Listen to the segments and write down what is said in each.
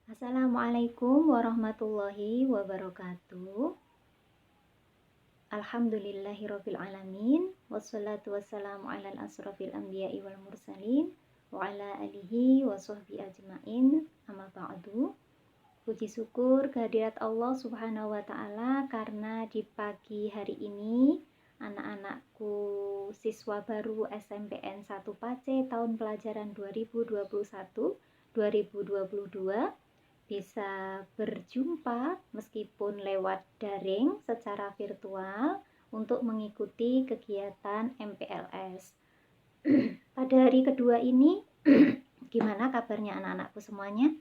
Assalamualaikum warahmatullahi wabarakatuh. Alhamdulillahirabbil alamin wassalatu wassalamu ala asrofil anbiya'i wal mursalin wa ala alihi wa sahbihi ajmain. Amma ba'du. Puji syukur kehadirat Allah Subhanahu wa taala karena di pagi hari ini anak-anakku siswa baru SMPN 1 Pace tahun pelajaran 2021-2022 bisa berjumpa meskipun lewat daring secara virtual untuk mengikuti kegiatan MPLS. Pada hari kedua ini, gimana kabarnya anak-anakku semuanya?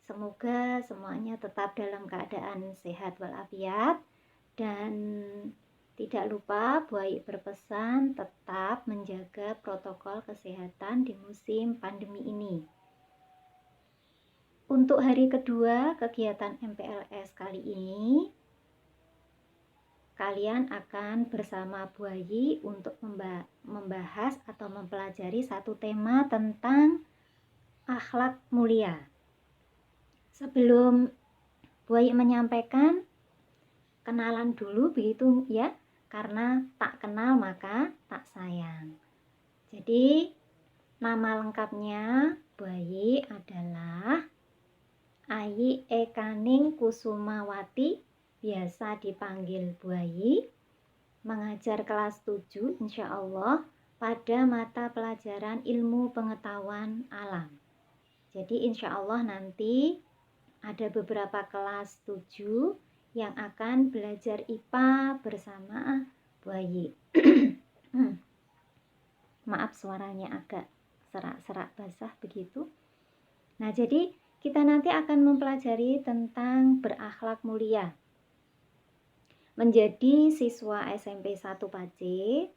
Semoga semuanya tetap dalam keadaan sehat walafiat, dan tidak lupa Bu Ai berpesan tetap menjaga protokol kesehatan di musim pandemi ini. Untuk hari kedua kegiatan MPLS kali ini, kalian akan bersama Bu Ai untuk membahas atau mempelajari satu tema tentang akhlak mulia. Sebelum Bu Ai menyampaikan, kenalan dulu begitu ya, karena tak kenal maka tak sayang. Jadi nama lengkapnya Bu Ai adalah Ai Ekaning Kusumawati, biasa dipanggil Bu Ai, mengajar kelas 7 insya Allah pada mata pelajaran ilmu pengetahuan alam. Jadi insya Allah nanti ada beberapa kelas 7 yang akan belajar IPA bersama Bu Ai. Maaf suaranya agak serak-serak basah begitu. Nah, jadi kita nanti akan mempelajari tentang berakhlak mulia. Menjadi siswa SMP 1 Pace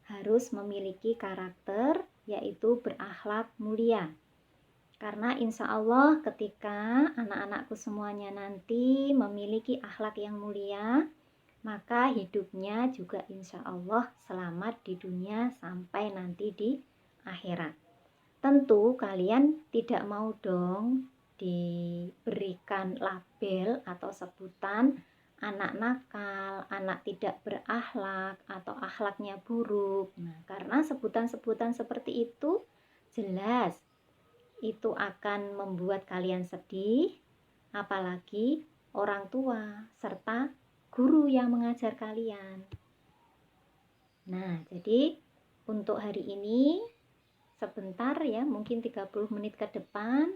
harus memiliki karakter yaitu berakhlak mulia. Karena insya Allah ketika anak-anakku semuanya nanti memiliki akhlak yang mulia, maka hidupnya juga insya Allah selamat di dunia sampai nanti di akhirat. Tentu kalian tidak mau dong diberikan label atau sebutan anak nakal, anak tidak berakhlak, atau akhlaknya buruk. Nah, karena sebutan-sebutan seperti itu jelas itu akan membuat kalian sedih, apalagi orang tua serta guru yang mengajar kalian. Nah, jadi untuk hari ini sebentar ya, mungkin 30 menit ke depan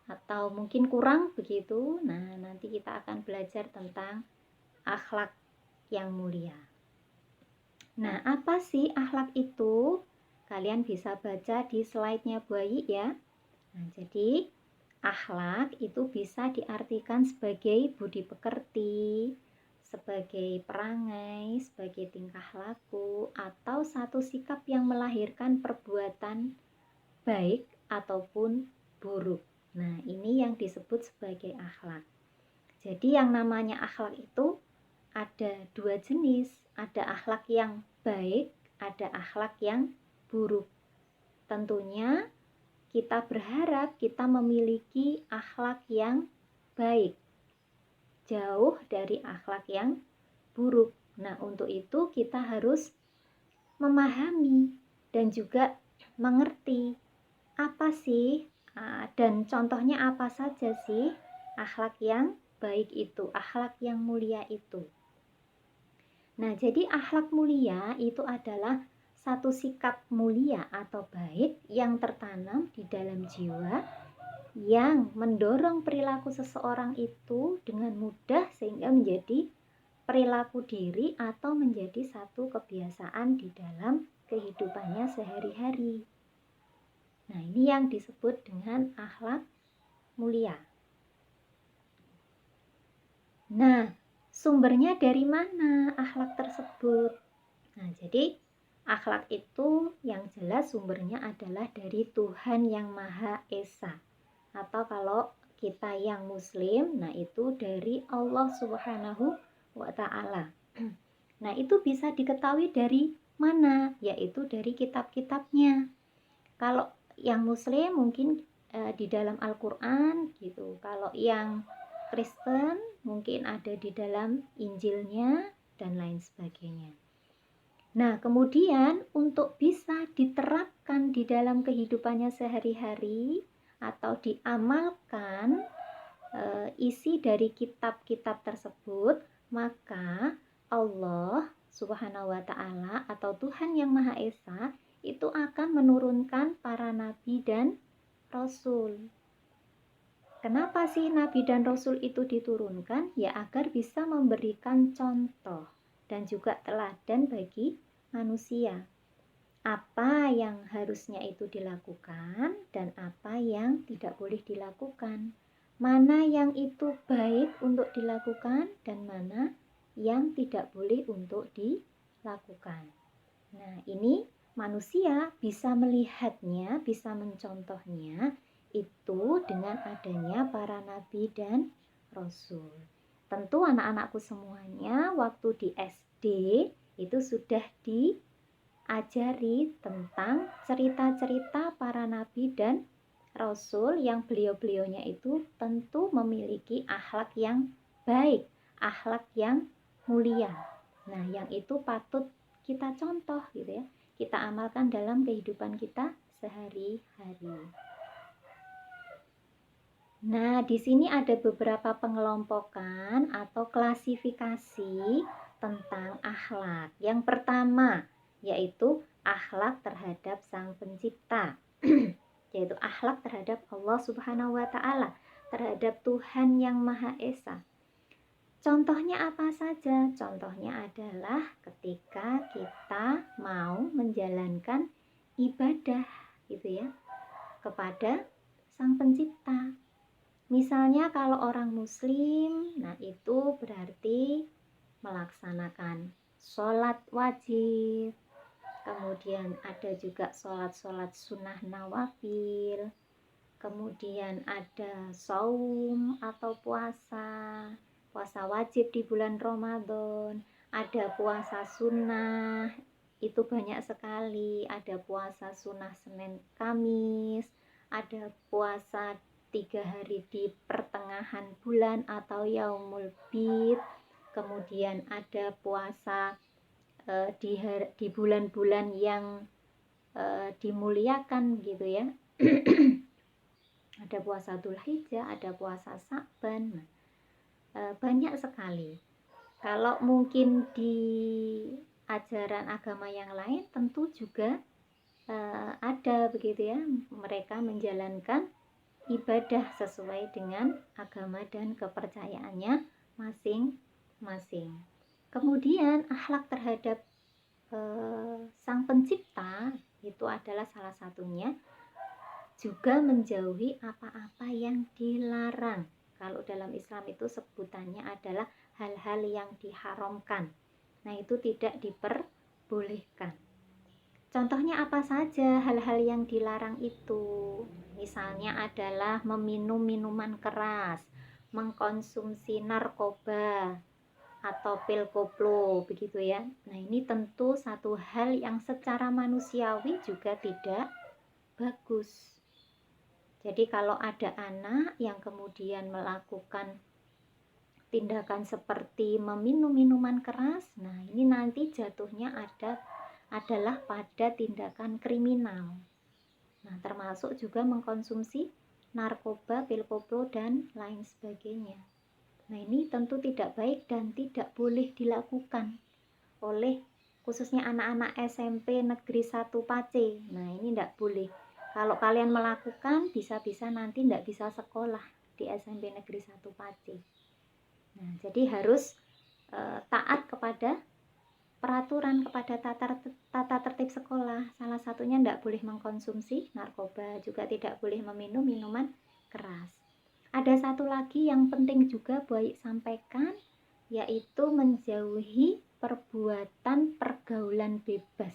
atau mungkin kurang begitu. Nah, nanti kita akan belajar tentang akhlak yang mulia. Nah, apa sih akhlak itu? Kalian bisa baca di slide-nya Bu Ai ya. Nah, jadi akhlak itu bisa diartikan sebagai budi pekerti, sebagai perangai, sebagai tingkah laku, atau satu sikap yang melahirkan perbuatan baik ataupun buruk. Nah, ini yang disebut sebagai akhlak. Jadi yang namanya akhlak itu ada dua jenis, ada akhlak yang baik, ada akhlak yang buruk. Tentunya kita berharap kita memiliki akhlak yang baik, jauh dari akhlak yang buruk. Nah, untuk itu kita harus memahami dan juga mengerti apa sih dan contohnya apa saja sih akhlak yang baik itu, akhlak yang mulia itu. Nah, jadi akhlak mulia itu adalah satu sikap mulia atau baik yang tertanam di dalam jiwa, yang mendorong perilaku seseorang itu dengan mudah sehingga menjadi perilaku diri atau menjadi satu kebiasaan di dalam kehidupannya sehari-hari. Nah, ini yang disebut dengan akhlak mulia. Nah, sumbernya dari mana akhlak tersebut? Nah, jadi akhlak itu yang jelas sumbernya adalah dari Tuhan Yang Maha Esa. Atau kalau kita yang muslim, nah itu dari Allah Subhanahu wa ta'ala. Nah, itu bisa diketahui dari mana? Yaitu dari kitab-kitabnya. Kalau yang muslim mungkin di dalam Al-Qur'an gitu. Kalau yang Kristen mungkin ada di dalam Injilnya dan lain sebagainya. Nah, kemudian untuk bisa diterapkan di dalam kehidupannya sehari-hari atau diamalkan isi dari kitab-kitab tersebut, maka Allah Subhanahu wa Ta'ala atau Tuhan Yang Maha Esa itu akan menurunkan para nabi dan rasul. Kenapa sih nabi dan rasul itu diturunkan? Ya agar bisa memberikan contoh dan juga teladan bagi manusia. Apa yang harusnya itu dilakukan dan apa yang tidak boleh dilakukan. Mana yang itu baik untuk dilakukan dan mana yang tidak boleh untuk dilakukan. Nah, ini manusia bisa melihatnya, bisa mencontohnya itu dengan adanya para nabi dan rasul. Tentu anak-anakku semuanya waktu di SD itu sudah diajari tentang cerita-cerita para nabi dan rasul yang beliau-beliaunya itu tentu memiliki akhlak yang baik, akhlak yang mulia. Nah, yang itu patut kita contoh gitu ya. Kita amalkan dalam kehidupan kita sehari-hari. Nah, di sini ada beberapa pengelompokan atau klasifikasi tentang akhlak. Yang pertama, yaitu akhlak terhadap Sang Pencipta. Yaitu akhlak terhadap Allah Subhanahu wa Ta'ala, terhadap Tuhan Yang Maha Esa. Contohnya apa saja? Contohnya adalah ketika kita mau menjalankan ibadah gitu ya kepada Sang Pencipta. Misalnya kalau orang muslim, nah itu berarti melaksanakan sholat wajib. Kemudian ada juga sholat-sholat sunnah nawafil. Kemudian ada saum atau puasa wajib di bulan Ramadan. Ada puasa sunnah, itu banyak sekali. Ada puasa sunnah Senin Kamis. Ada puasa 3 hari di pertengahan bulan atau Yaumul Bid. Kemudian ada puasa di bulan-bulan yang dimuliakan gitu ya. Ada puasa Dzulhijjah, ada puasa Sa'ban. Banyak sekali. Kalau mungkin di ajaran agama yang lain tentu juga ada begitu ya. Mereka menjalankan ibadah sesuai dengan agama dan kepercayaannya masing-masing. Kemudian akhlak terhadap Sang Pencipta itu adalah salah satunya juga menjauhi apa-apa yang dilarang. Kalau dalam Islam itu sebutannya adalah hal-hal yang diharamkan. Nah, itu tidak diperbolehkan. Contohnya apa saja hal-hal yang dilarang itu? Misalnya adalah meminum minuman keras, mengkonsumsi narkoba atau pil koplo begitu ya. Nah, ini tentu satu hal yang secara manusiawi juga tidak bagus. Jadi kalau ada anak yang kemudian melakukan tindakan seperti meminum minuman keras, nah ini nanti jatuhnya adalah pada tindakan kriminal. Nah, termasuk juga mengkonsumsi narkoba, pil koplo, dan lain sebagainya. Nah, ini tentu tidak baik dan tidak boleh dilakukan oleh khususnya anak-anak SMP Negeri 1 Pace. Nah, ini tidak boleh. Kalau kalian melakukan, bisa-bisa nanti tidak bisa sekolah di SMP Negeri 1 Pace. Nah, jadi harus taat kepada peraturan, kepada tata tertib sekolah. Salah satunya tidak boleh mengkonsumsi narkoba, juga tidak boleh meminum minuman keras. Ada satu lagi yang penting juga Boy sampaikan, yaitu menjauhi perbuatan pergaulan bebas.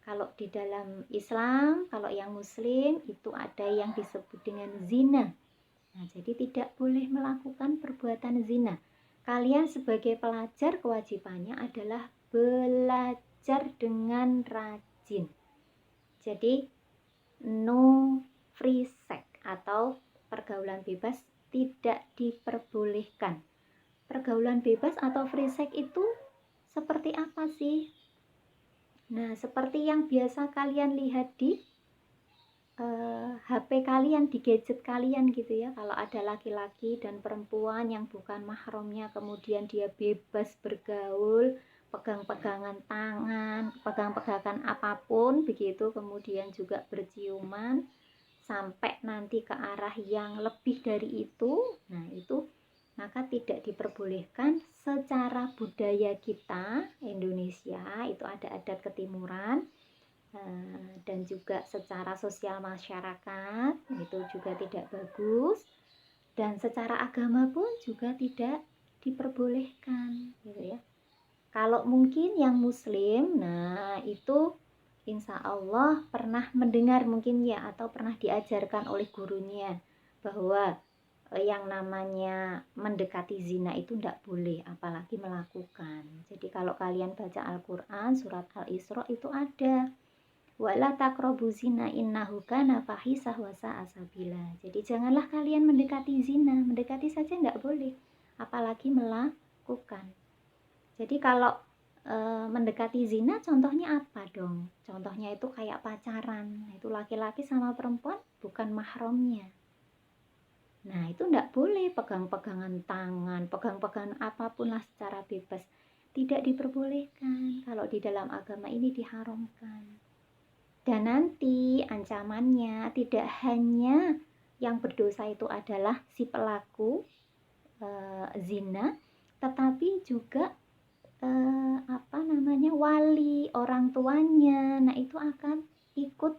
Kalau di dalam Islam, kalau yang Muslim itu ada yang disebut dengan zina. Nah, jadi tidak boleh melakukan perbuatan zina. Kalian sebagai pelajar kewajibannya adalah belajar dengan rajin. Jadi no free sex atau pergaulan bebas tidak diperbolehkan. Pergaulan bebas atau free sex itu seperti apa sih? Nah, seperti yang biasa kalian lihat di HP kalian, di gadget kalian gitu ya. Kalau ada laki-laki dan perempuan yang bukan mahramnya, kemudian dia bebas bergaul, pegang-pegangan tangan, pegang-pegangan apapun begitu, kemudian juga berciuman sampai nanti ke arah yang lebih dari itu. Nah, itu maka tidak diperbolehkan secara budaya kita Indonesia. Itu ada adat ketimuran. Dan juga secara sosial masyarakat itu juga tidak bagus, dan secara agama pun juga tidak diperbolehkan gitu ya. Kalau mungkin yang muslim, nah itu insya Allah pernah mendengar mungkin ya, atau pernah diajarkan oleh gurunya bahwa yang namanya mendekati zina itu tidak boleh, apalagi melakukan. Jadi kalau kalian baca Al-Quran surat Al-Isra itu ada wala taqrabu zina innahu kana fahisah wa sa'a sabila. Jadi janganlah kalian mendekati zina, mendekati saja enggak boleh, apalagi melakukan. Jadi kalau mendekati zina contohnya apa dong? Contohnya itu kayak pacaran, itu laki-laki sama perempuan bukan mahramnya. Nah, itu enggak boleh pegang-pegangan tangan, pegang-pegangan apapun lah secara bebas. Tidak diperbolehkan. Kalau di dalam agama ini diharamkan. Dan nanti ancamannya tidak hanya yang berdosa itu adalah si pelaku zina, tetapi juga wali orang tuanya. Nah, itu akan ikut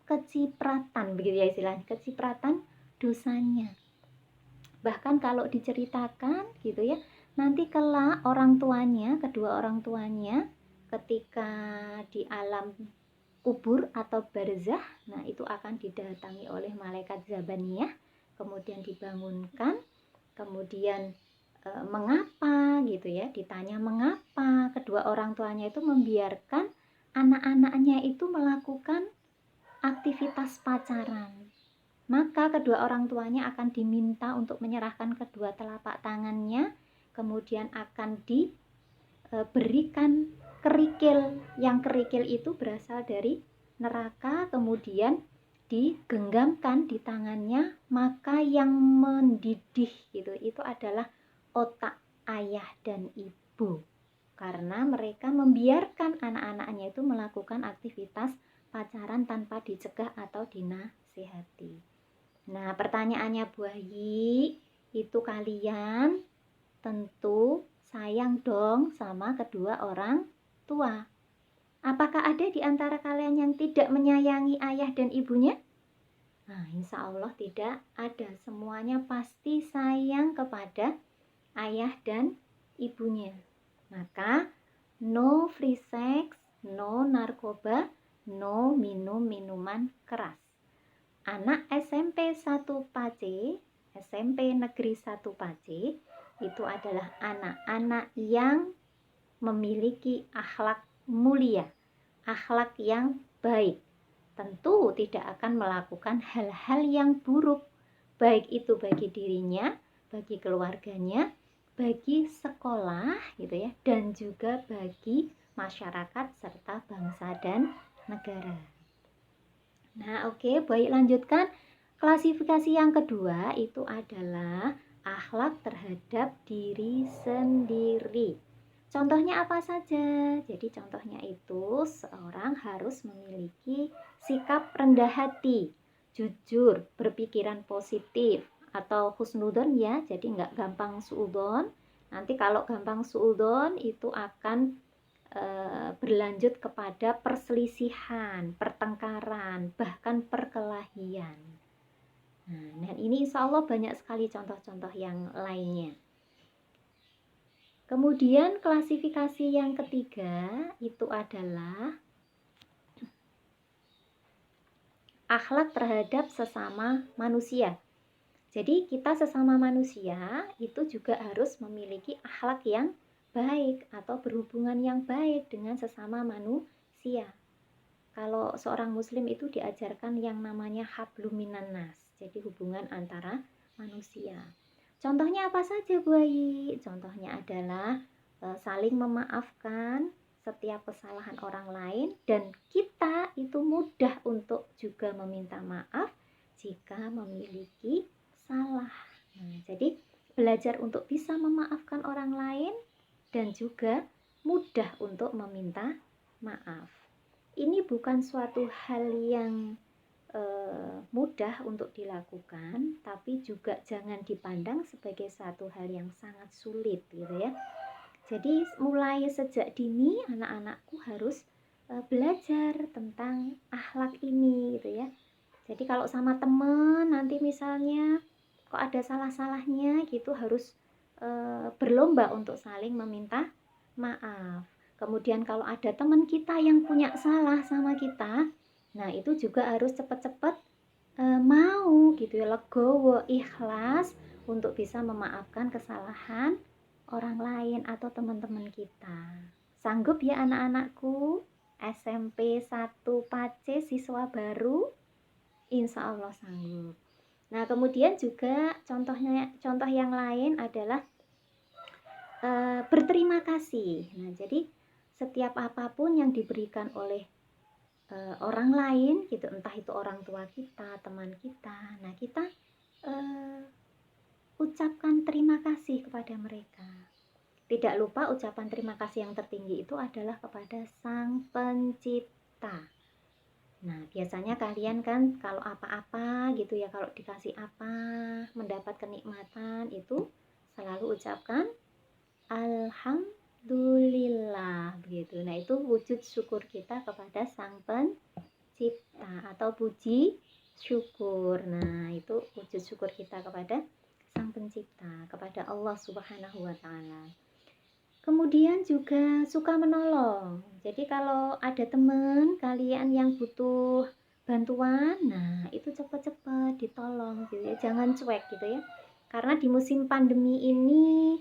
kecipratan begitu ya istilahnya, kecipratan dosanya. Bahkan kalau diceritakan gitu ya, nanti kelak orang tuanya, kedua orang tuanya ketika di alam kubur atau barzah, nah itu akan didatangi oleh malaikat Zabaniyah, kemudian dibangunkan, kemudian mengapa gitu ya, ditanya mengapa kedua orang tuanya itu membiarkan anak-anaknya itu melakukan aktivitas pacaran. Maka kedua orang tuanya akan diminta untuk menyerahkan kedua telapak tangannya, kemudian akan diberikan kerikil. Yang kerikil itu berasal dari neraka, kemudian digenggamkan di tangannya, maka yang mendidih gitu itu adalah otak ayah dan ibu, karena mereka membiarkan anak-anaknya itu melakukan aktivitas pacaran tanpa dicegah atau dinasihati. Nah, pertanyaannya Bu Ayi, itu kalian tentu sayang dong sama kedua orang tua. Apakah ada di antara kalian yang tidak menyayangi ayah dan ibunya? Nah, insya Allah tidak ada. Semuanya pasti sayang kepada ayah dan ibunya. Maka, no free sex, no narkoba, no minum minuman keras. Anak SMP 1 Pace, SMP Negeri 1 Pace, itu adalah anak-anak yang memiliki akhlak mulia, akhlak yang baik. Tentu tidak akan melakukan hal-hal yang buruk, baik itu bagi dirinya, bagi keluarganya, bagi sekolah gitu ya, dan juga bagi masyarakat serta bangsa dan negara. Nah, oke, baik, lanjutkan. Klasifikasi yang kedua itu adalah akhlak terhadap diri sendiri. Contohnya apa saja? Jadi contohnya itu seorang harus memiliki sikap rendah hati, jujur, berpikiran positif, atau husnudon ya, jadi nggak gampang suudon. Nanti kalau gampang suudon itu akan berlanjut kepada perselisihan, pertengkaran, bahkan perkelahian. Nah, dan ini insya Allah banyak sekali contoh-contoh yang lainnya. Kemudian klasifikasi yang ketiga itu adalah akhlak terhadap sesama manusia. Jadi kita sesama manusia itu juga harus memiliki akhlak yang baik atau berhubungan yang baik dengan sesama manusia. Kalau seorang muslim itu diajarkan yang namanya hablum minan nas, jadi hubungan antara manusia. Contohnya apa saja Bu Ayi? Contohnya adalah saling memaafkan setiap kesalahan orang lain, dan kita itu mudah untuk juga meminta maaf jika memiliki salah. Nah, jadi belajar untuk bisa memaafkan orang lain dan juga mudah untuk meminta maaf. Ini bukan suatu hal yang mudah untuk dilakukan, tapi juga jangan dipandang sebagai satu hal yang sangat sulit gitu ya. Jadi mulai sejak dini anak-anakku harus belajar tentang akhlak ini gitu ya. Jadi kalau sama temen nanti misalnya kok ada salah-salahnya gitu, harus berlomba untuk saling meminta maaf. Kemudian kalau ada teman kita yang punya salah sama kita, nah itu juga harus cepat-cepat mau gitu ya, legowo, ikhlas untuk bisa memaafkan kesalahan orang lain atau teman-teman kita. Sanggup ya anak-anakku? SMP 1 Pace siswa baru? Insya Allah sanggup. Nah, kemudian juga contoh yang lain adalah berterima kasih. Nah, jadi setiap apapun yang diberikan oleh orang lain gitu, entah itu orang tua kita, teman kita, nah kita ucapkan terima kasih kepada mereka. Tidak lupa ucapan terima kasih yang tertinggi itu adalah kepada Sang Pencipta. Nah, biasanya kalian kan kalau apa-apa gitu ya, kalau dikasih apa, mendapat kenikmatan itu selalu ucapkan Alhamdulillah begitu. Nah, itu wujud syukur kita kepada Sang Pencipta atau puji syukur. Nah, itu wujud syukur kita kepada Sang Pencipta, kepada Allah Subhanahu wa taala. Kemudian juga suka menolong. Jadi kalau ada teman kalian yang butuh bantuan, nah itu cepat-cepat ditolong gitu ya. Jangan cuek gitu ya. Karena di musim pandemi ini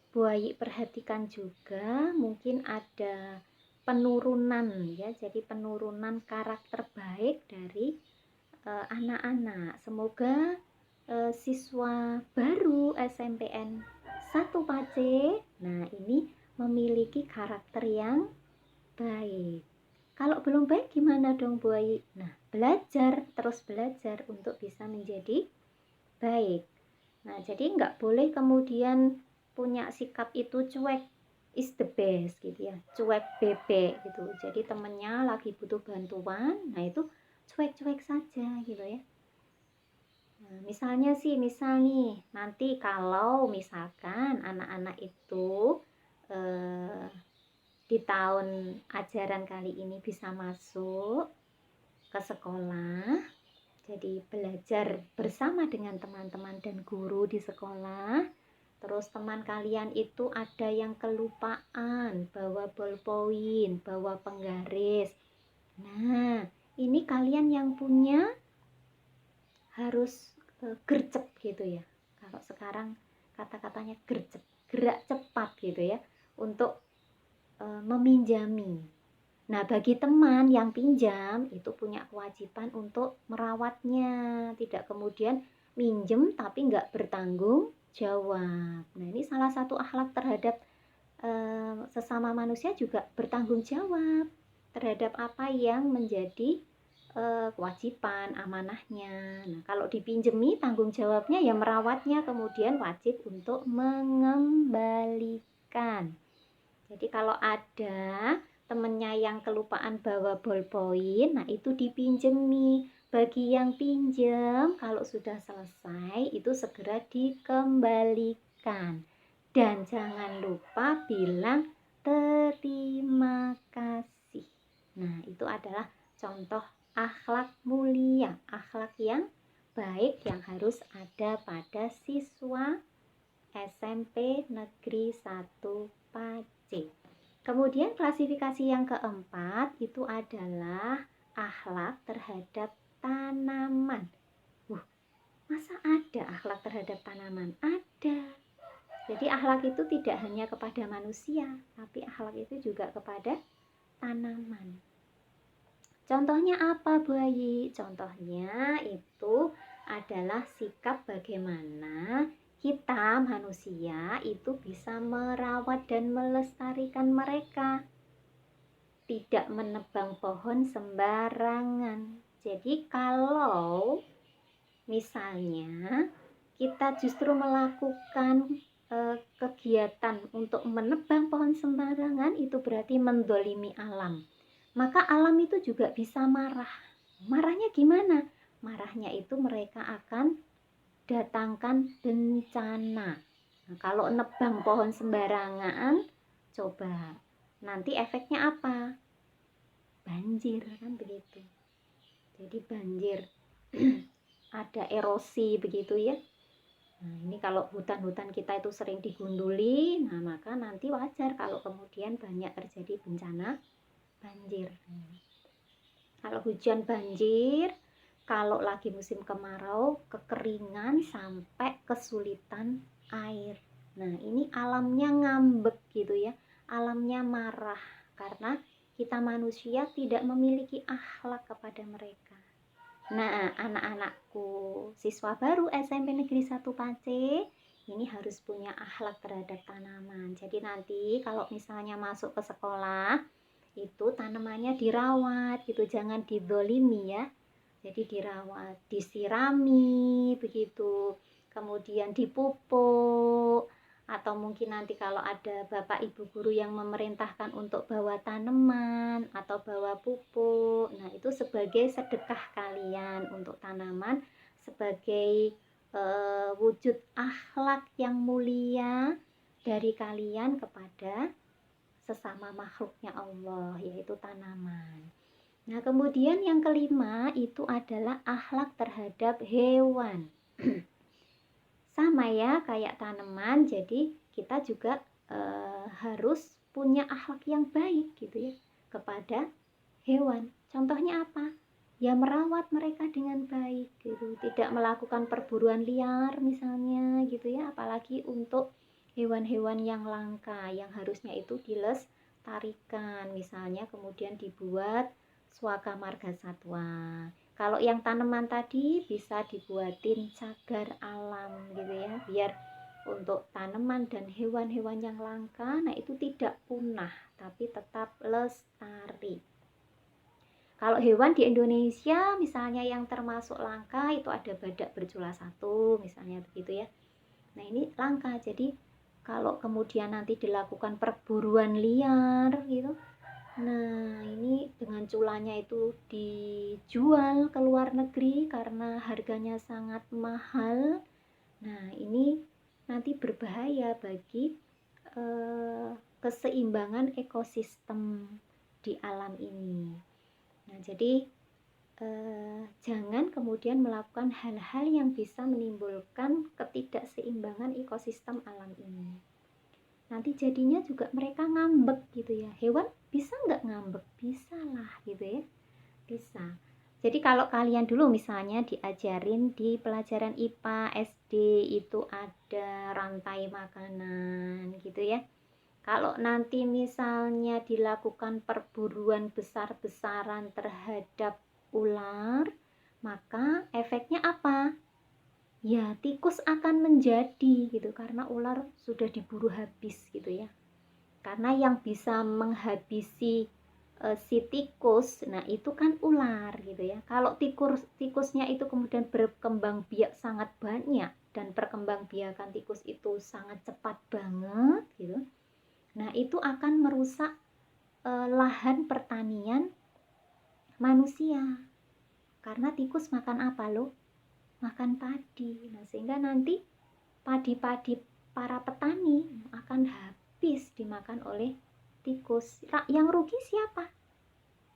Bu Ayi perhatikan juga mungkin ada penurunan ya. Jadi penurunan karakter baik dari anak-anak. Semoga siswa baru SMPN 1 Pace, nah ini memiliki karakter yang baik. Kalau belum baik gimana dong Bu Ayi? Nah, belajar, terus belajar untuk bisa menjadi baik. Nah, jadi nggak boleh kemudian punya sikap itu cuek is the best gitu ya, cuek bebek gitu. Jadi temennya lagi butuh bantuan, nah itu cuek-cuek saja gitu ya. Nah, misal nih, nanti kalau misalkan anak-anak itu eh, di tahun ajaran kali ini bisa masuk ke sekolah, jadi belajar bersama dengan teman-teman dan guru di sekolah. Terus teman kalian itu ada yang kelupaan bawa ballpoint, bawa penggaris. Nah, ini kalian yang punya harus gercep gitu ya. Kalau sekarang kata-katanya gercep, gerak cepat gitu ya untuk meminjami. Nah, bagi teman yang pinjam itu punya kewajiban untuk merawatnya, tidak kemudian minjem tapi nggak bertanggung jawab. Nah, ini salah satu akhlak terhadap sesama manusia, juga bertanggung jawab terhadap apa yang menjadi kewajiban, amanahnya. Nah, kalau dipinjemi tanggung jawabnya ya merawatnya, kemudian wajib untuk mengembalikan. Jadi kalau ada temennya yang kelupaan bawa ballpoint, nah itu dipinjemi. Bagi yang pinjam, kalau sudah selesai itu segera dikembalikan. Dan jangan lupa bilang terima kasih. Nah, itu adalah contoh akhlak mulia, akhlak yang baik yang harus ada pada siswa SMP Negeri 1 Pace. Kemudian klasifikasi yang keempat itu adalah akhlak terhadap tanaman. Masa ada akhlak terhadap tanaman? Ada. Jadi akhlak itu tidak hanya kepada manusia, tapi akhlak itu juga kepada tanaman. Contohnya apa, Bu Ayi? Contohnya itu adalah sikap bagaimana kita manusia itu bisa merawat dan melestarikan mereka. Tidak menebang pohon sembarangan. Jadi kalau misalnya kita justru melakukan kegiatan untuk menebang pohon sembarangan, itu berarti mendolimi alam. Maka alam itu juga bisa marah. Marahnya gimana? Marahnya itu mereka akan datangkan bencana. Nah, kalau nebang pohon sembarangan, coba nanti efeknya apa? Banjir, kan begitu. Jadi banjir. Ada erosi begitu ya. Nah, ini kalau hutan-hutan kita itu sering digunduli, nah maka nanti wajar kalau kemudian banyak terjadi bencana banjir. Kalau hujan banjir, kalau lagi musim kemarau, kekeringan sampai kesulitan air. Nah, ini alamnya ngambek gitu ya. Alamnya marah karena kita manusia tidak memiliki akhlak kepada mereka. Nah, anak-anakku, siswa baru SMP Negeri 1 Pace, ini harus punya akhlak terhadap tanaman. Jadi nanti kalau misalnya masuk ke sekolah, itu tanamannya dirawat gitu, jangan didolimi ya. Jadi dirawat, disirami begitu, kemudian dipupuk, atau mungkin nanti kalau ada bapak ibu guru yang memerintahkan untuk bawa tanaman atau bawa pupuk, nah itu sebagai sedekah kalian untuk tanaman, sebagai wujud akhlak yang mulia dari kalian kepada sesama makhluknya Allah, yaitu tanaman. Nah, kemudian yang kelima itu adalah akhlak terhadap hewan. Sama ya, kayak tanaman, jadi kita juga harus punya akhlak yang baik gitu ya kepada hewan. Contohnya apa? Ya merawat mereka dengan baik gitu, tidak melakukan perburuan liar misalnya gitu ya, apalagi untuk hewan-hewan yang langka yang harusnya itu dilestarikan, misalnya kemudian dibuat swaka marga satwa. Kalau yang tanaman tadi bisa dibuatin cagar alam gitu ya, biar untuk tanaman dan hewan-hewan yang langka, nah itu tidak punah tapi tetap lestari. Kalau hewan di Indonesia misalnya yang termasuk langka itu ada badak bercula satu misalnya begitu ya. Nah ini langka, jadi kalau kemudian nanti dilakukan perburuan liar gitu, nah ini dengan culanya itu dijual ke luar negeri karena harganya sangat mahal. Nah ini nanti berbahaya bagi keseimbangan ekosistem di alam ini. Nah, jadi jangan kemudian melakukan hal-hal yang bisa menimbulkan ketidakseimbangan ekosistem alam ini. Nanti jadinya juga mereka ngambek gitu ya. Hewan bisa nggak ngambek? Bisa lah gitu ya. Bisa. Jadi kalau kalian dulu misalnya diajarin di pelajaran IPA SD itu ada rantai makanan gitu ya. Kalau nanti misalnya dilakukan perburuan besar-besaran terhadap ular, maka efeknya apa? Ya, tikus akan menjadi gitu karena ular sudah diburu habis gitu ya. Karena yang bisa menghabisi si tikus, nah itu kan ular gitu ya. Kalau tikusnya itu kemudian berkembang biak sangat banyak dan perkembangbiakan tikus itu sangat cepat banget gitu. Nah, itu akan merusak lahan pertanian manusia. Karena tikus makan apa loh? Makan padi. Nah, sehingga nanti padi-padi para petani akan habis dimakan oleh tikus. Yang rugi siapa?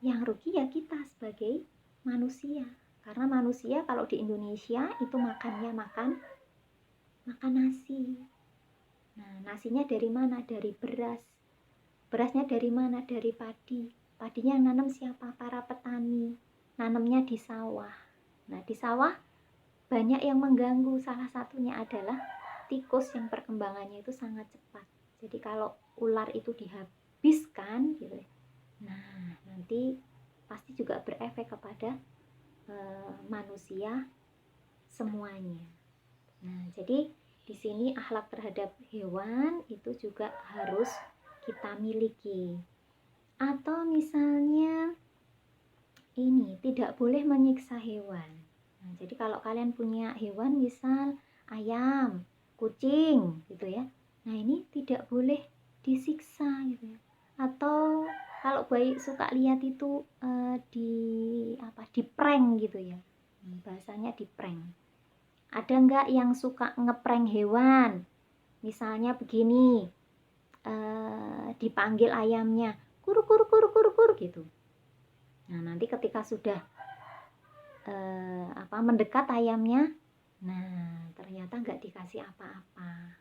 Yang rugi ya kita sebagai manusia. Karena manusia kalau di Indonesia itu makannya makan nasi. Nah, nasinya dari mana? Dari beras. Berasnya dari mana? Dari padi. Padinya yang nanam siapa? Para petani. Nanamnya di sawah. Nah, di sawah banyak yang mengganggu. Salah satunya adalah tikus yang perkembangannya itu sangat cepat. Jadi kalau ular itu dihabiskan gitu. Nah, nanti pasti juga berefek kepada manusia semuanya. Nah, jadi di sini akhlak terhadap hewan itu juga harus kita miliki. Atau misalnya ini tidak boleh menyiksa hewan. Nah, jadi kalau kalian punya hewan misal ayam, kucing gitu ya. Nah, ini tidak boleh disiksa gitu ya. Atau kalau baik suka lihat itu di prank gitu ya. Bahasanya di prank. Ada enggak yang suka ngeprank hewan? Misalnya begini, dipanggil ayamnya, kur kur kur kur kur gitu. Nah, nanti ketika sudah mendekat ayamnya, nah ternyata nggak dikasih apa-apa.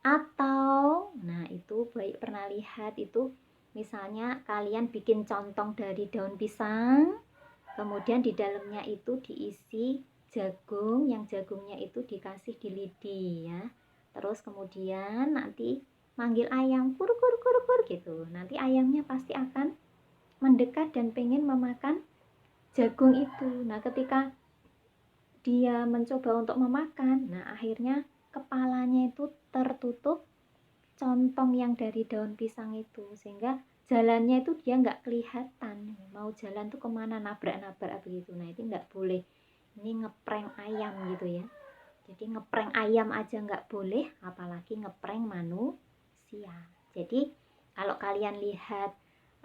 Atau, nah itu baik pernah lihat itu, misalnya kalian bikin contong dari daun pisang, kemudian di dalamnya itu diisi jagung, yang jagungnya itu dikasih di lidi ya. Terus kemudian nanti manggil ayam kur kur kur kur gitu. Nanti ayamnya pasti akan mendekat dan pengen memakan jagung itu. Nah, ketika dia mencoba untuk memakan, nah akhirnya kepalanya itu tertutup contong yang dari daun pisang itu, sehingga jalannya itu dia nggak kelihatan, mau jalan tuh kemana, nabrak-nabrak begitu. Nah, itu nggak boleh. Ini ngeprank ayam gitu ya. Jadi ngeprank ayam aja nggak boleh, apalagi ngeprank manusia. Jadi kalau kalian lihat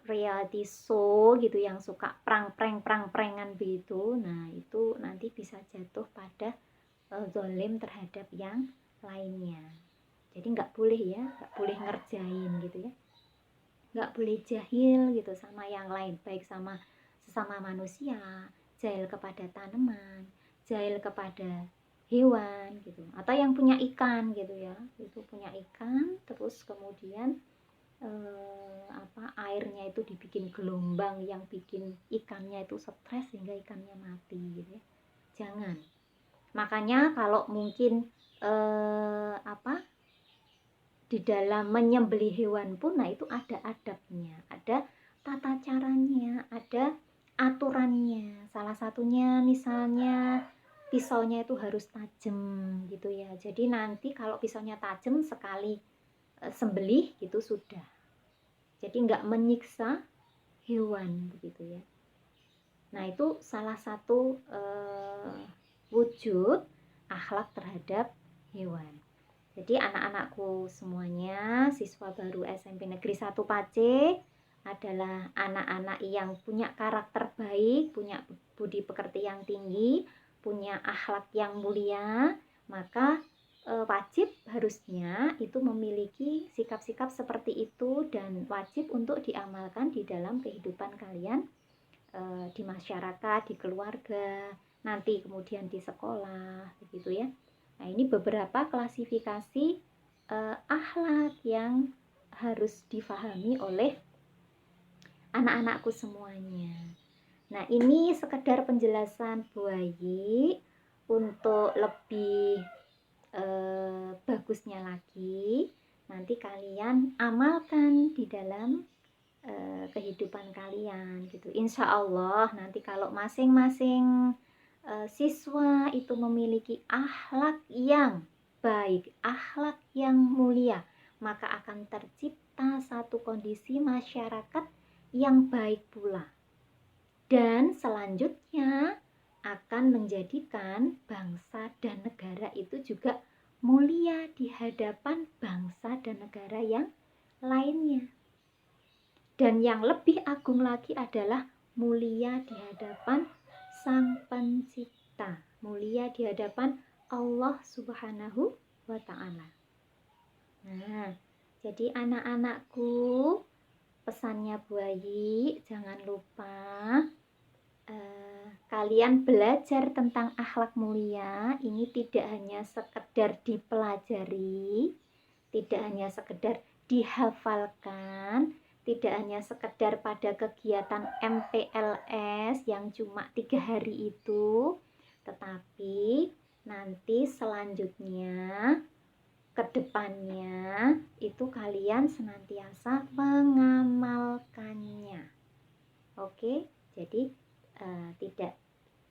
reality show gitu yang suka prank-prankan begitu, nah itu nanti bisa jatuh pada zalim terhadap yang lainnya. Jadi nggak boleh ya, nggak boleh ngerjain gitu ya, nggak boleh jahil gitu sama yang lain, baik sama sesama manusia, jahil kepada tanaman, jahil kepada hewan gitu, atau yang punya ikan gitu ya, itu punya ikan terus kemudian airnya itu dibikin gelombang yang bikin ikannya itu stres sehingga ikannya mati gitu ya. Jangan. Makanya kalau mungkin di dalam menyembelih hewan pun, nah itu ada adabnya, ada tata caranya, ada aturannya. Salah satunya misalnya pisaunya itu harus tajam gitu ya. Jadi nanti kalau pisaunya tajam sekali sembelih gitu sudah. Jadi nggak menyiksa hewan begitu ya. Nah, itu salah satu wujud akhlak terhadap hewan. Jadi anak-anakku semuanya, siswa baru SMP Negeri 1 Pace adalah anak-anak yang punya karakter baik, punya budi pekerti yang tinggi, punya akhlak yang mulia, maka wajib harusnya itu memiliki sikap-sikap seperti itu dan wajib untuk diamalkan di dalam kehidupan kalian di masyarakat, di keluarga, nanti kemudian di sekolah, begitu ya. Nah, ini beberapa klasifikasi akhlak yang harus difahami oleh anak-anakku semuanya. Nah, ini sekedar penjelasan buayi untuk lebih bagusnya lagi. Nanti kalian amalkan di dalam kehidupan kalian gitu. Insya Allah nanti kalau masing-masing siswa itu memiliki akhlak yang baik, akhlak yang mulia, maka akan tercipta satu kondisi masyarakat yang baik pula. Dan selanjutnya akan menjadikan bangsa dan negara itu juga mulia di hadapan bangsa dan negara yang lainnya. Dan yang lebih agung lagi adalah mulia di hadapan Sang Pencipta, mulia di hadapan Allah Subhanahu wa Ta'ala. Nah, jadi anak-anakku, pesannya buayi, jangan lupa kalian belajar tentang akhlak mulia. Ini tidak hanya sekedar dipelajari, tidak hanya sekedar dihafalkan, tidak hanya sekedar pada kegiatan MPLS yang cuma 3 hari itu, tetapi nanti selanjutnya kedepannya itu kalian senantiasa mengamalkannya. Oke? Jadi tidak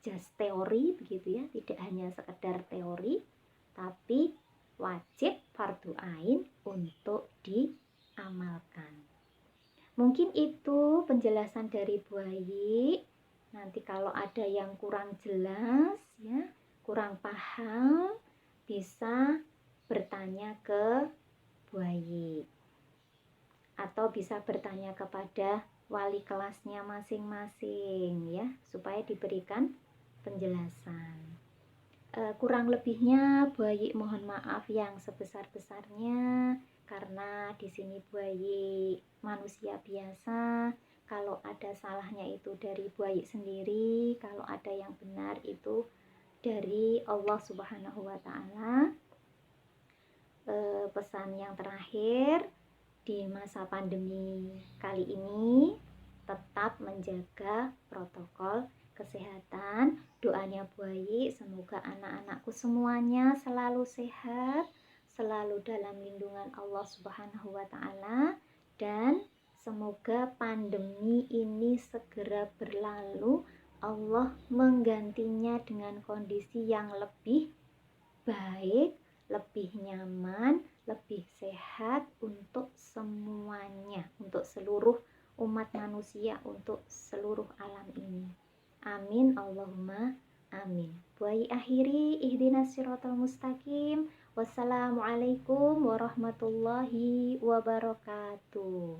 just teori begitu ya, tidak hanya sekedar teori, tapi wajib fardu ain untuk diamalkan. Mungkin itu penjelasan dari Bu Ayi. Nanti kalau ada yang kurang jelas ya, kurang paham, bisa bertanya ke Bu Ayi atau bisa bertanya kepada wali kelasnya masing-masing ya, supaya diberikan penjelasan. Kurang lebihnya Bu Ayi mohon maaf yang sebesar-besarnya, karena di sini Bu Ayi manusia biasa. Kalau ada salahnya itu dari Bu Ayi sendiri, kalau ada yang benar itu dari Allah Subhanahu wa Ta'ala. Pesan yang terakhir, di masa pandemi kali ini tetap menjaga protokol kesehatan. Doanya Bu Ayi, semoga anak-anakku semuanya selalu sehat, selalu dalam lindungan Allah Subhanahu wa Ta'ala, dan semoga pandemi ini segera berlalu, Allah menggantinya dengan kondisi yang lebih baik, lebih nyaman, lebih sehat untuk semuanya, untuk seluruh umat manusia, untuk seluruh alam ini. Amin Allahumma amin. Bu Ayi akhiri, ihdinas siratal mustaqim. Wassalamualaikum warahmatullahi wabarakatuh.